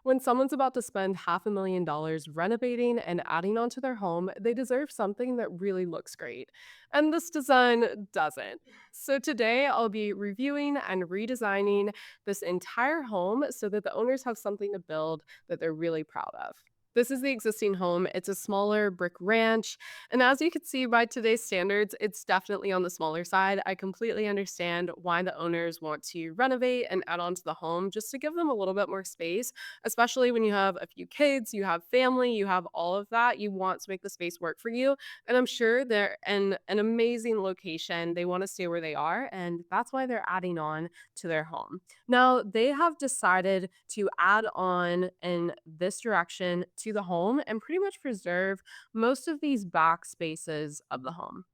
When someone's about to spend $500,000 renovating and adding onto their home, they deserve something that really looks great. And this design doesn't. So today I'll be reviewing and redesigning this entire home so that the owners have something to build that they're really proud of. This is the existing home. It's a smaller brick ranch. And as you can see by today's standards, it's definitely on the smaller side. I completely understand why the owners want to renovate and add on to the home just to give them a little bit more space, especially when you have a few kids, you have family, you have all of that. You want to make the space work for you. And I'm sure they're in an amazing location. They want to stay where they are. And that's why they're adding on to their home. Now, they have decided to add on in this direction to the home and pretty much preserve most of these back spaces of the home.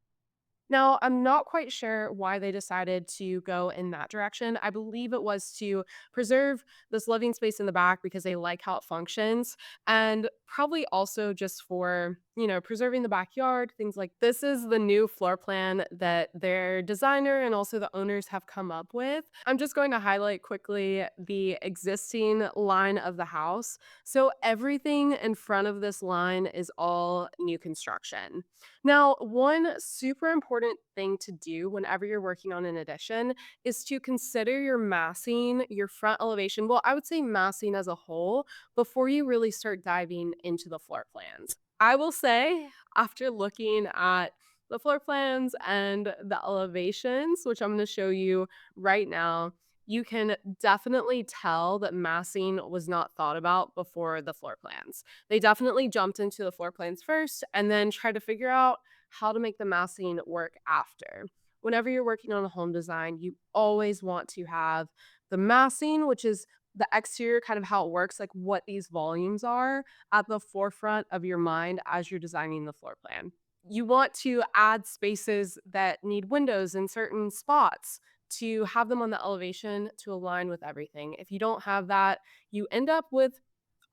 Now, I'm not quite sure why they decided to go in that direction. I believe it was to preserve this living space in the back because they like how it functions, and probably also just for, preserving the backyard, things like this is the new floor plan that their designer and also the owners have come up with. I'm just going to highlight quickly the existing line of the house. So everything in front of this line is all new construction. Now, one super important thing to do whenever you're working on an addition is to consider your massing, your front elevation. Well, I would say massing as a whole before you really start diving into the floor plans. I will say, after looking at the floor plans and the elevations, which I'm going to show you right now, you can definitely tell that massing was not thought about before the floor plans. They definitely jumped into the floor plans first and then tried to figure out how to make the massing work after. Whenever you're working on a home design, you always want to have the massing, which is the exterior, kind of how it works, like what these volumes are at the forefront of your mind as you're designing the floor plan. You want to add spaces that need windows in certain spots to have them on the elevation to align with everything. If you don't have that, you end up with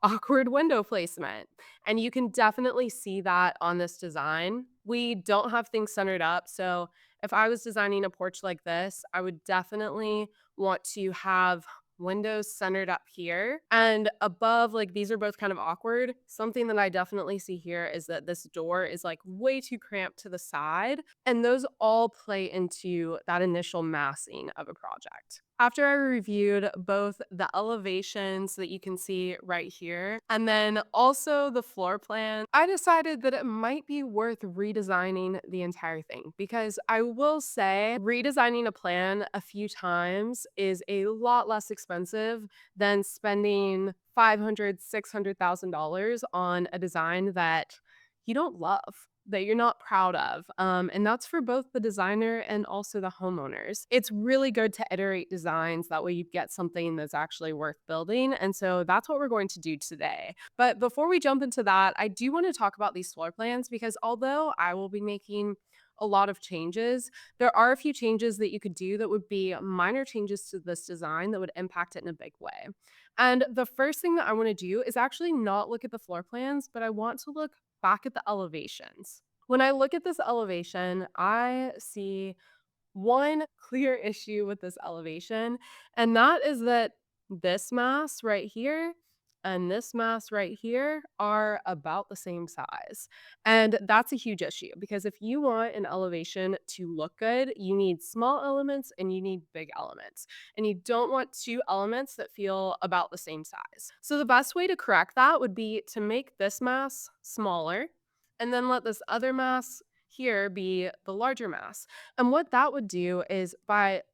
awkward window placement. And you can definitely see that on this design. We don't have things centered up. So if I was designing a porch like this, I would definitely want to have windows centered up here and above. Like these are both kind of awkward. Something that I definitely see here is that this door is like way too cramped to the side, and those all play into that initial massing of a project. After I reviewed both the elevations that you can see right here and then also the floor plan, I decided that it might be worth redesigning the entire thing, because I will say redesigning a plan a few times is a lot less expensive than spending 500, $600,000 on a design that you don't love, that you're not proud of. And that's for both the designer and also the homeowners. It's really good to iterate designs. That way you get something that's actually worth building. And so that's what we're going to do today. But before we jump into that, I do want to talk about these floor plans because although I will be making a lot of changes, there are a few changes that you could do that would be minor changes to this design that would impact it in a big way. And the first thing that I want to do is actually not look at the floor plans, but I want to look back at the elevations. When I look at this elevation, I see one clear issue with this elevation, and that is that this mass right here and this mass right here are about the same size. And that's a huge issue because if you want an elevation to look good, you need small elements and you need big elements. And you don't want two elements that feel about the same size. So the best way to correct that would be to make this mass smaller and then let this other mass here be the larger mass. And what that would do is by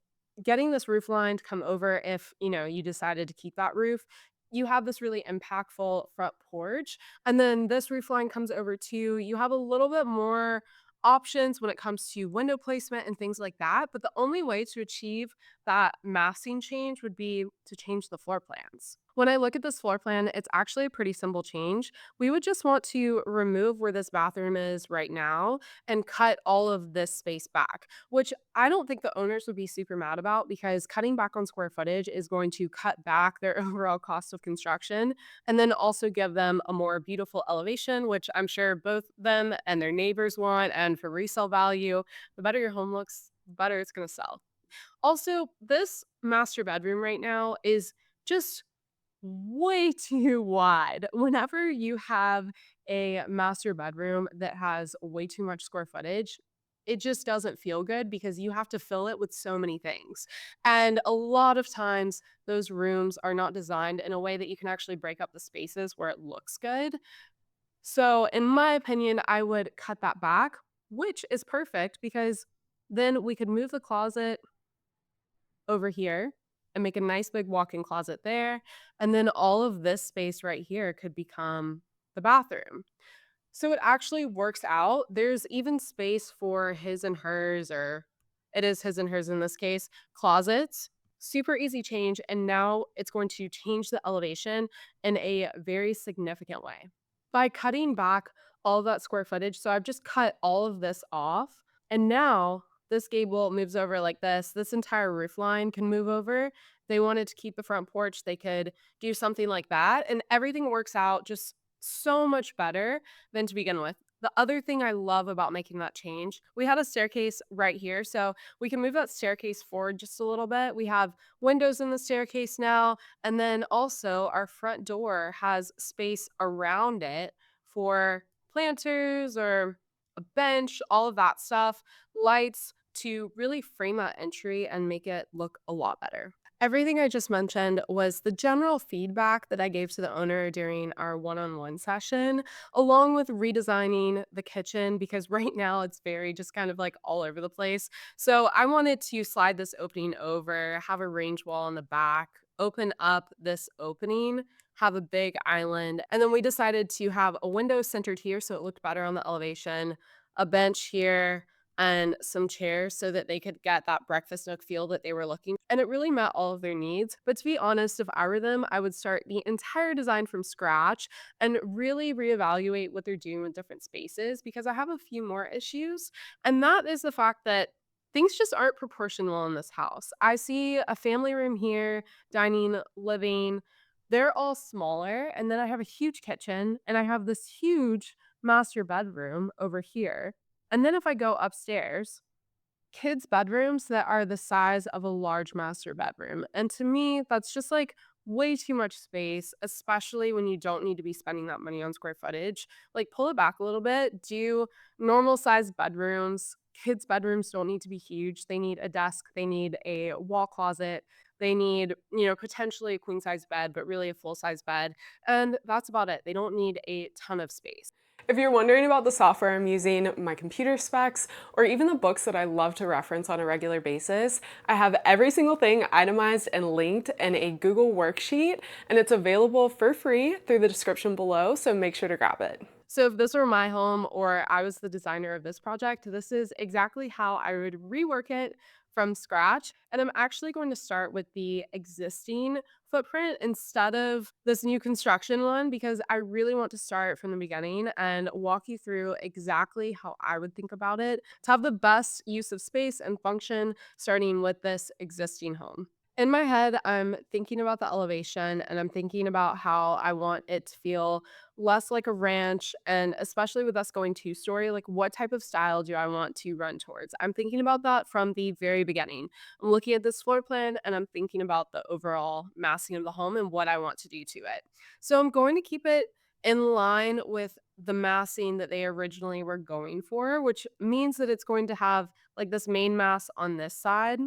getting this roof line to come over, if, you decided to keep that roof, you have this really impactful front porch. And then this roof line comes over too. You have a little bit more options when it comes to window placement and things like that. But the only way to achieve that massing change would be to change the floor plans. When I look at this floor plan, it's actually a pretty simple change. We would just want to remove where this bathroom is right now and cut all of this space back, which I don't think the owners would be super mad about because cutting back on square footage is going to cut back their overall cost of construction and then also give them a more beautiful elevation, which I'm sure both them and their neighbors want. And for resale value, the better your home looks, the better it's going to sell. Also, this master bedroom right now is just way too wide. Whenever you have a master bedroom that has way too much square footage, it just doesn't feel good because you have to fill it with so many things. And a lot of times, those rooms are not designed in a way that you can actually break up the spaces where it looks good. So, in my opinion, I would cut that back, which is perfect because then we could move the closet over here and make a nice big walk-in closet there, and then all of this space right here could become the bathroom. So it actually works out. There's even space for his and hers, or it is his and hers in this case, closets. Super easy change, and now it's going to change the elevation in a very significant way. By cutting back all of that square footage, so I've just cut all of this off, and now this gable moves over like this. This entire roof line can move over. They wanted to keep the front porch, they could do something like that, and everything works out just so much better than to begin with. The other thing I love about making that change, we had a staircase right here, so we can move that staircase forward just a little bit. We have windows in the staircase now, and then also our front door has space around it for planters or a bench, all of that stuff, lights to really frame that entry and make it look a lot better. Everything I just mentioned was the general feedback that I gave to the owner during our one on one session, along with redesigning the kitchen because right now it's very just kind of like all over the place. So I wanted to slide this opening over, have a range wall in the back, open up this opening, have a big island. And then we decided to have a window centered here so it looked better on the elevation, a bench here, and some chairs so that they could get that breakfast nook feel that they were looking. And it really met all of their needs. But to be honest, if I were them, I would start the entire design from scratch and really reevaluate what they're doing with different spaces because I have a few more issues. And that is the fact that things just aren't proportional in this house. I see a family room here, dining, living. They're all smaller. And then I have a huge kitchen and I have this huge master bedroom over here. And then if I go upstairs, kids' bedrooms that are the size of a large master bedroom. And to me, that's just like way too much space, especially when you don't need to be spending that money on square footage. Like, pull it back a little bit, do normal sized bedrooms. Kids' bedrooms don't need to be huge. They need a desk, they need a wall closet, they need, potentially a queen size bed, but really a full size bed. And that's about it. They don't need a ton of space. If you're wondering about the software I'm using, my computer specs, or even the books that I love to reference on a regular basis, I have every single thing itemized and linked in a Google worksheet, and it's available for free through the description below, so make sure to grab it. So if this were my home or I was the designer of this project, this is exactly how I would rework it from scratch. And I'm actually going to start with the existing footprint instead of this new construction one because I really want to start from the beginning and walk you through exactly how I would think about it to have the best use of space and function starting with this existing home. In my head, I'm thinking about the elevation and I'm thinking about how I want it to feel less like a ranch. And especially with us going two-story, like what type of style do I want to run towards? I'm thinking about that from the very beginning. I'm looking at this floor plan and I'm thinking about the overall massing of the home and what I want to do to it. So I'm going to keep it in line with the massing that they originally were going for, which means that it's going to have like this main mass on this side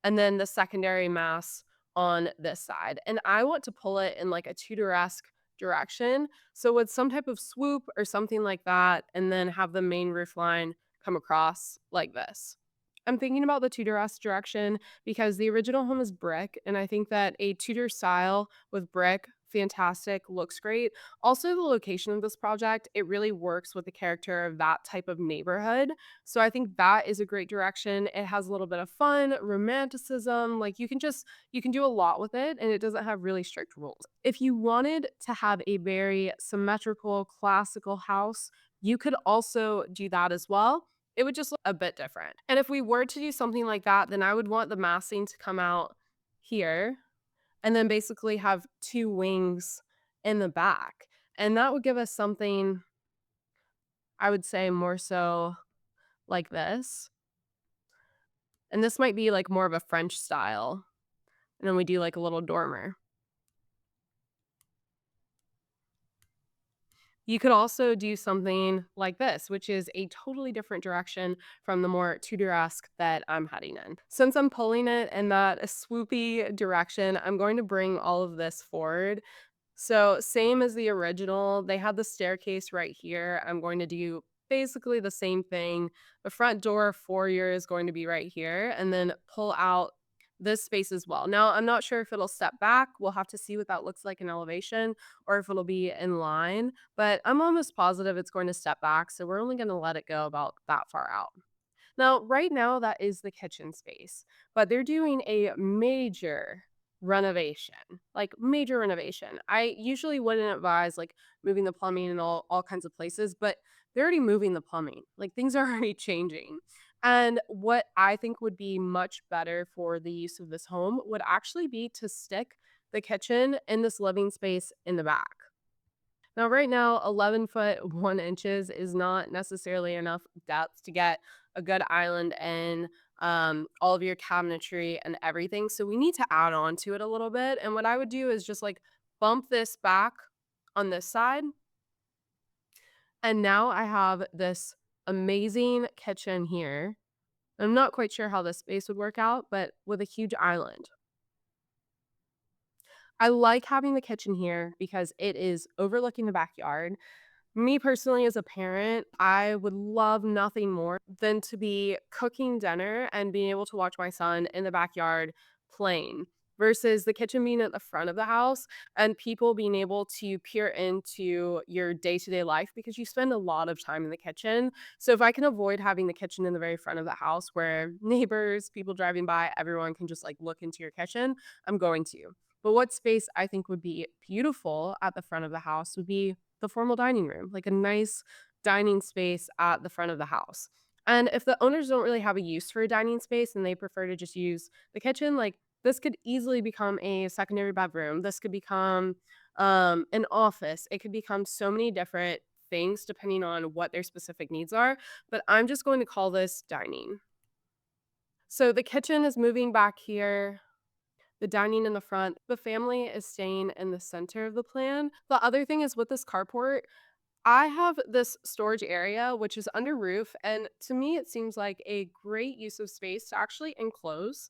and then the secondary mass on this side. And I want to pull it in like a Tudor-esque direction. So with some type of swoop or something like that, and then have the main roof line come across like this. I'm thinking about the Tudor-esque direction because the original home is brick, and I think that a Tudor style with brick, fantastic, looks great. Also, the location of this project, it really works with the character of that type of neighborhood. So I think that is a great direction. It has a little bit of fun, romanticism, like you can do a lot with it and it doesn't have really strict rules. If you wanted to have a very symmetrical classical house, you could also do that as well. It would just look a bit different. And if we were to do something like that, then I would want the massing to come out here and then basically have two wings in the back. And that would give us something, I would say, more so like this. And this might be like more of a French style. And then we do like a little dormer. You could also do something like this, which is a totally different direction from the more Tudor-esque that I'm heading in. Since I'm pulling it in that swoopy direction, I'm going to bring all of this forward. So, same as the original, they had the staircase right here. I'm going to do basically the same thing. The front door foyer is going to be right here, and then pull out this space as well. Now, I'm not sure if it'll step back. We'll have to see what that looks like in elevation or if it'll be in line, but I'm almost positive it's going to step back. So, we're only going to let it go about that far out. Now, right now, that is the kitchen space, but they're doing a major renovation, like major renovation. I usually wouldn't advise like moving the plumbing and all kinds of places, but they're already moving the plumbing. Like things are already changing. And what I think would be much better for the use of this home would actually be to stick the kitchen in this living space in the back. Now, right now, 11 foot 1 inches is not necessarily enough depth to get a good island in all of your cabinetry and everything. So we need to add on to it a little bit. And what I would do is just like bump this back on this side. And now I have this amazing kitchen here. I'm not quite sure how this space would work out, but with a huge island. I like having the kitchen here because it is overlooking the backyard. Me personally, as a parent, I would love nothing more than to be cooking dinner and being able to watch my son in the backyard playing versus the kitchen being at the front of the house and people being able to peer into your day to day life because you spend a lot of time in the kitchen. So, if I can avoid having the kitchen in the very front of the house where neighbors, people driving by, everyone can just like look into your kitchen, I'm going to. But what space I think would be beautiful at the front of the house would be the formal dining room, like a nice dining space at the front of the house. And if the owners don't really have a use for a dining space and they prefer to just use the kitchen, like this could easily become a secondary bedroom. This could become an office. It could become so many different things depending on what their specific needs are. But I'm just going to call this dining. So the kitchen is moving back here, the dining in the front. The family is staying in the center of the plan. The other thing is with this carport, I have this storage area which is under roof, and to me, it seems like a great use of space to actually enclose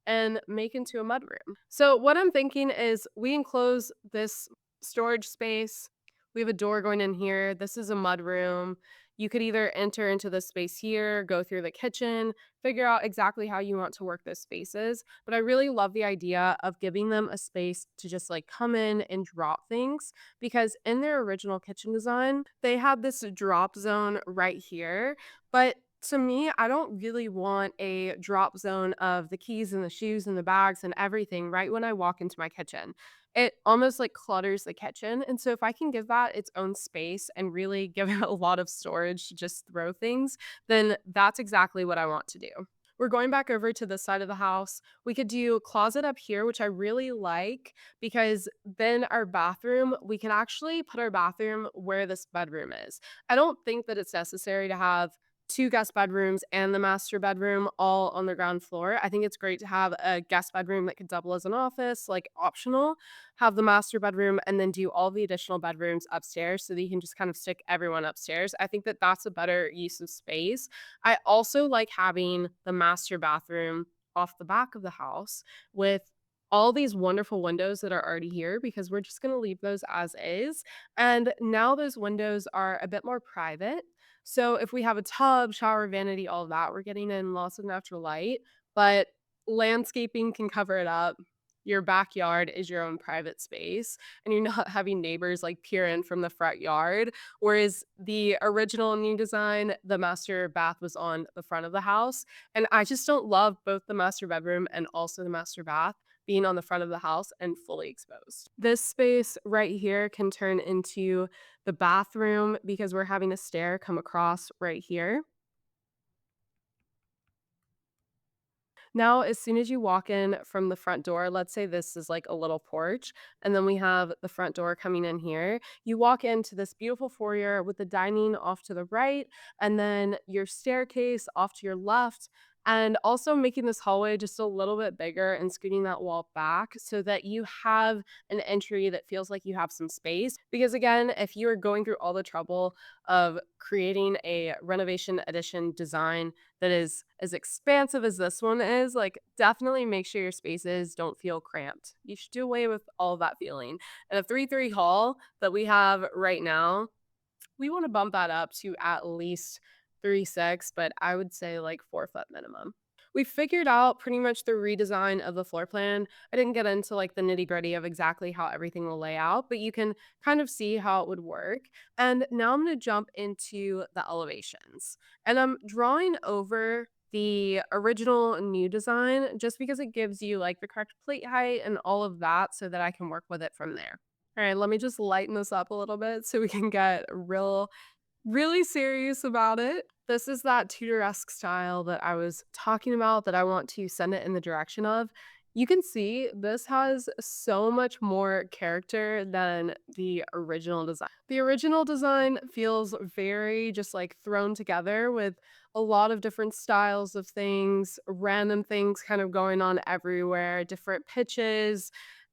and make into a mudroom. So, what I'm thinking is we enclose this storage space. We have a door going in here. This is a mudroom. You could either enter into this space here, go through the kitchen, figure out exactly how you want to work those spaces. But I really love the idea of giving them a space to just like come in and drop things because in their original kitchen design, they had this drop zone right here. But to me, I don't really want a drop zone of the keys and the shoes and the bags and everything right when I walk into my kitchen. It almost like clutters the kitchen. And so if I can give that its own space and really give it a lot of storage to just throw things, then that's exactly what I want to do. We're going back over to this side of the house. We could do a closet up here, which I really like because then our bathroom, we can actually put our bathroom where this bedroom is. I don't think that it's necessary to have two guest bedrooms and the master bedroom all on the ground floor. I think it's great to have a guest bedroom that could double as an office, like optional, have the master bedroom, and then do all the additional bedrooms upstairs so that you can just kind of stick everyone upstairs. I think that that's a better use of space. I also like having the master bathroom off the back of the house with all these wonderful windows that are already here because we're just going to leave those as is. And now those windows are a bit more private. So if we have a tub, shower, vanity, all of that, we're getting in lots of natural light, but landscaping can cover it up. Your backyard is your own private space, and you're not having neighbors like peer in from the front yard. Whereas the original new design, the master bath was on the front of the house. And I just don't love both the master bedroom and also the master bath being on the front of the house and fully exposed. This space right here can turn into the bathroom because we're having a stair come across right here. Now, as soon as you walk in from the front door, let's say this is like a little porch, and then we have the front door coming in here. You walk into this beautiful foyer with the dining off to the right, and then your staircase off to your left. And also making this hallway just a little bit bigger and scooting that wall back so that you have an entry that feels like you have some space. Because again, if you are going through all the trouble of creating a renovation edition design that is as expansive as this one is, like definitely make sure your spaces don't feel cramped. You should do away with all of that feeling. And a 3-3 hall that we have right now, we want to bump that up to at least 3-6, but I would say like 4 foot minimum. We figured out pretty much the redesign of the floor plan. I didn't get into like the nitty gritty of exactly how everything will lay out, but you can kind of see how it would work. And now I'm going to jump into the elevations. And I'm drawing over the original new design just because it gives you like the correct plate height and all of that so that I can work with it from there. All right, let me just lighten this up a little bit so we can get really serious about it. This is that Tudor-esque style that I was talking about that I want to send it in the direction of. You can see this has so much more character than the original design. The original design feels very just like thrown together with a lot of different styles of things, random things kind of going on everywhere, different pitches,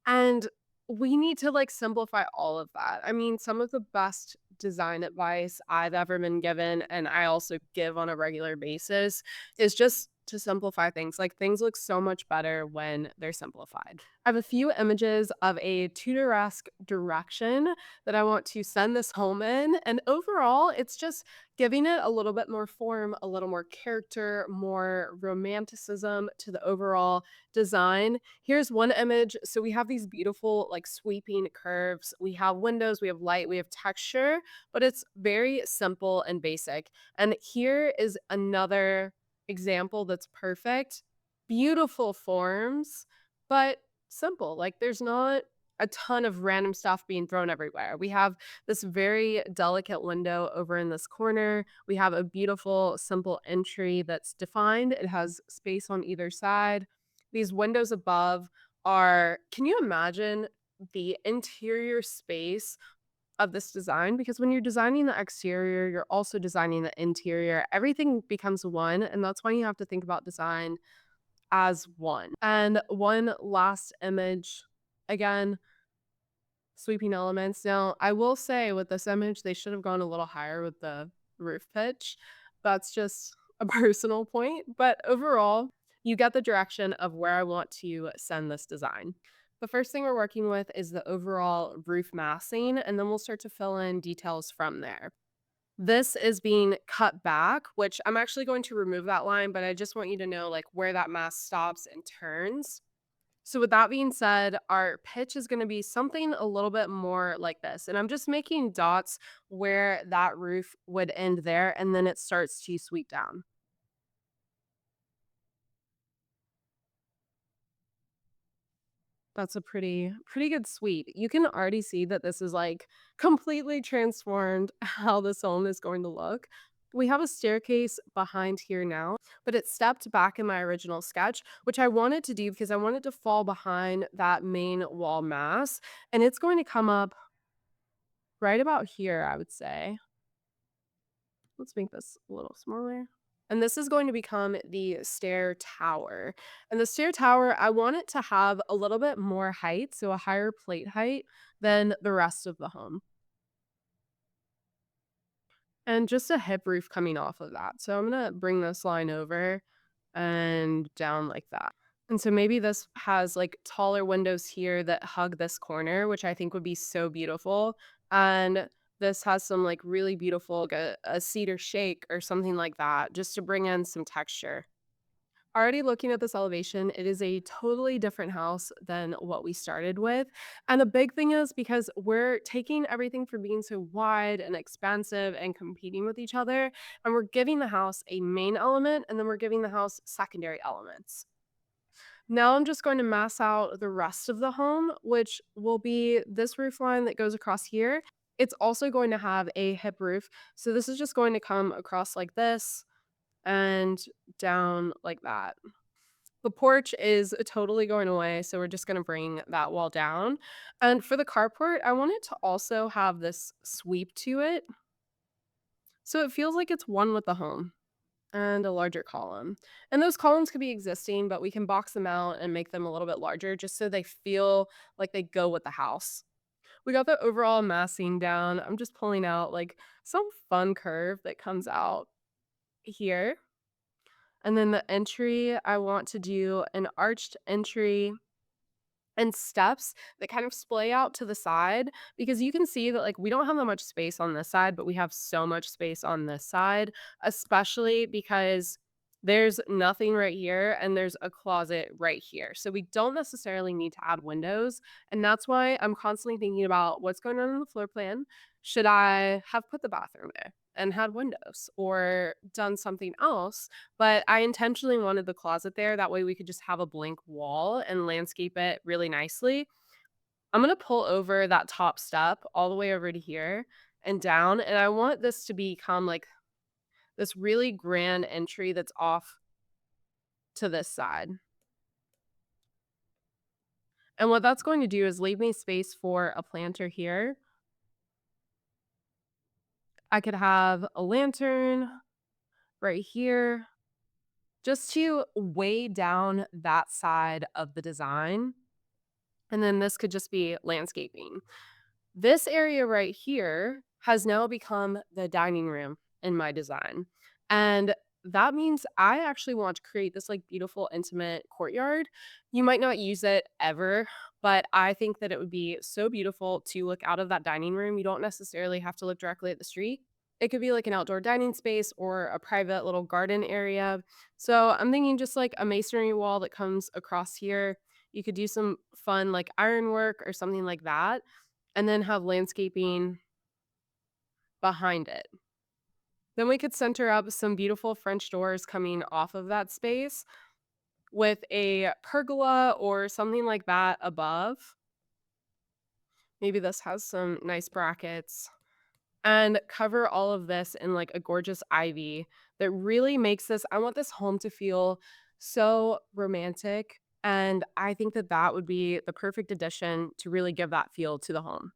and we need to like simplify all of that. I mean, some of the best design advice I've ever been given, and I also give on a regular basis, is just to simplify things. Like things look so much better when they're simplified. I have a few images of a Tudor-esque direction that I want to send this home in. And overall, it's just giving it a little bit more form, a little more character, more romanticism to the overall design. Here's one image. So we have these beautiful, like sweeping curves. We have windows, we have light, we have texture, but it's very simple and basic. And here is another example that's perfect. Beautiful forms, but simple. Like there's not a ton of random stuff being thrown everywhere. We have this very delicate window over in this corner. We have a beautiful, simple entry that's defined. It has space on either side. These windows above are, can you imagine the interior space of this design? Because when you're designing the exterior, you're also designing the interior. Everything becomes one, and that's why you have to think about design as one. And one last image, again, sweeping elements. Now, I will say with this image, they should have gone a little higher with the roof pitch. That's just a personal point, but overall, you get the direction of where I want to send this design. The first thing we're working with is the overall roof massing, and then we'll start to fill in details from there. This is being cut back, which I'm actually going to remove that line, but I just want you to know like where that mass stops and turns. So with that being said, our pitch is going to be something a little bit more like this. And I'm just making dots where that roof would end there, and then it starts to sweep down. That's a pretty good sweep. You can already see that this is, like, completely transformed how this home is going to look. We have a staircase behind here now, but it stepped back in my original sketch, which I wanted to do because I wanted to fall behind that main wall mass, and it's going to come up right about here, I would say. Let's make this a little smaller. And this is going to become the stair tower. And the stair tower, I want it to have a little bit more height, so a higher plate height than the rest of the home. And just a hip roof coming off of that. So I'm gonna bring this line over and down like that. And so maybe this has like taller windows here that hug this corner, which I think would be so beautiful. And this has some like really beautiful, like a cedar shake or something like that, just to bring in some texture. Already looking at this elevation, it is a totally different house than what we started with. And the big thing is because we're taking everything from being so wide and expansive and competing with each other, and we're giving the house a main element, and then we're giving the house secondary elements. Now I'm just going to mass out the rest of the home, which will be this roof line that goes across here. It's also going to have a hip roof. So this is just going to come across like this and down like that. The porch is totally going away, so we're just gonna bring that wall down. And for the carport, I want it to also have this sweep to it, so it feels like it's one with the home. and a larger column. And those columns could be existing, but we can box them out and make them a little bit larger just so they feel like they go with the house. We got the overall massing down. I'm just pulling out like some fun curve that comes out here. And then the entry, I want to do an arched entry and steps that kind of splay out to the side because you can see that like we don't have that much space on this side, but we have so much space on this side, especially because there's nothing right here and there's a closet right here. So we don't necessarily need to add windows. And that's why I'm constantly thinking about what's going on in the floor plan. Should I have put the bathroom there and had windows or done something else? But I intentionally wanted the closet there, that way we could just have a blank wall and landscape it really nicely. I'm gonna pull over that top step all the way over to here and down, and I want this to become, like, this really grand entry that's off to this side. And what that's going to do is leave me space for a planter here. I could have a lantern right here just to weigh down that side of the design, and then this could just be landscaping. This area right here has now become the dining room in my design. And that means I actually want to create this like beautiful intimate courtyard. You might not use it ever, but I think that it would be so beautiful to look out of that dining room. You don't necessarily have to look directly at the street. It could be like an outdoor dining space or a private little garden area. So I'm thinking just like a masonry wall that comes across here. You could do some fun like ironwork or something like that and then have landscaping behind it. Then we could center up some beautiful French doors coming off of that space with a pergola or something like that above. Maybe this has some nice brackets and cover all of this in like a gorgeous ivy that really makes this. I want this home to feel so romantic. And I think that that would be the perfect addition to really give that feel to the home.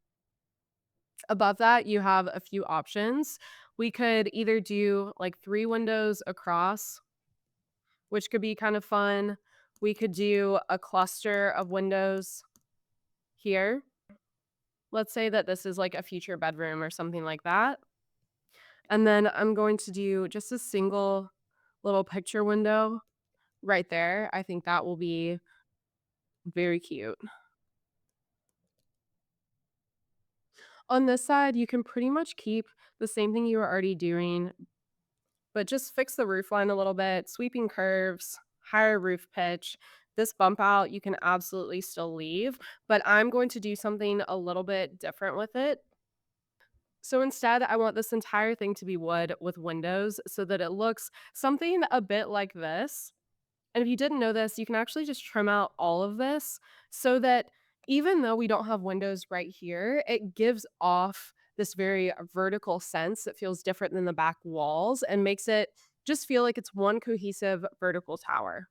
Above that, you have a few options. We could either do like 3 windows across, which could be kind of fun. We could do a cluster of windows here. Let's say that this is like a future bedroom or something like that. And then I'm going to do just a single little picture window right there. I think that will be very cute. On this side, you can pretty much keep the same thing you were already doing, but just fix the roof line a little bit, sweeping curves, higher roof pitch. This bump out you can absolutely still leave, but I'm going to do something a little bit different with it. So instead, I want this entire thing to be wood with windows so that it looks something a bit like this. And if you didn't know this, you can actually just trim out all of this so that even though we don't have windows right here, it gives off this very vertical sense that feels different than the back walls and makes it just feel like it's one cohesive vertical tower.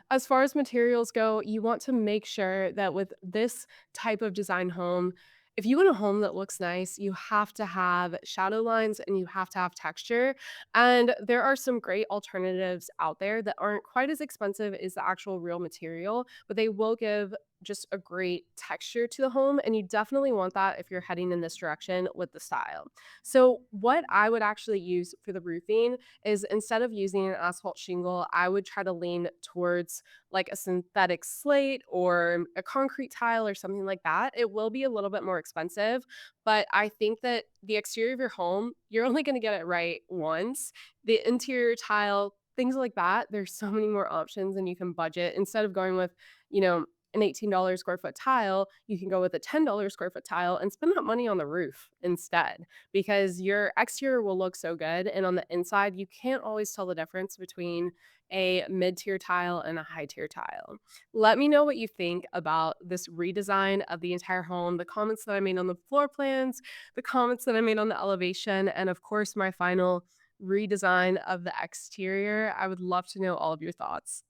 As far as materials go, you want to make sure that with this type of design home, if you want a home that looks nice, you have to have shadow lines and you have to have texture. And there are some great alternatives out there that aren't quite as expensive as the actual real material, but they will give just a great texture to the home. And you definitely want that if you're heading in this direction with the style. So, what I would actually use for the roofing is instead of using an asphalt shingle, I would try to lean towards like a synthetic slate or a concrete tile or something like that. It will be a little bit more expensive, but I think that the exterior of your home, you're only going to get it right once. The interior tile, things like that, there's so many more options and you can budget instead of going with, you know, an $18 square foot tile, you can go with a $10 square foot tile and spend that money on the roof instead because your exterior will look so good. And on the inside, you can't always tell the difference between a mid-tier tile and a high-tier tile. Let me know what you think about this redesign of the entire home, the comments that I made on the floor plans, the comments that I made on the elevation, and of course, my final redesign of the exterior. I would love to know all of your thoughts.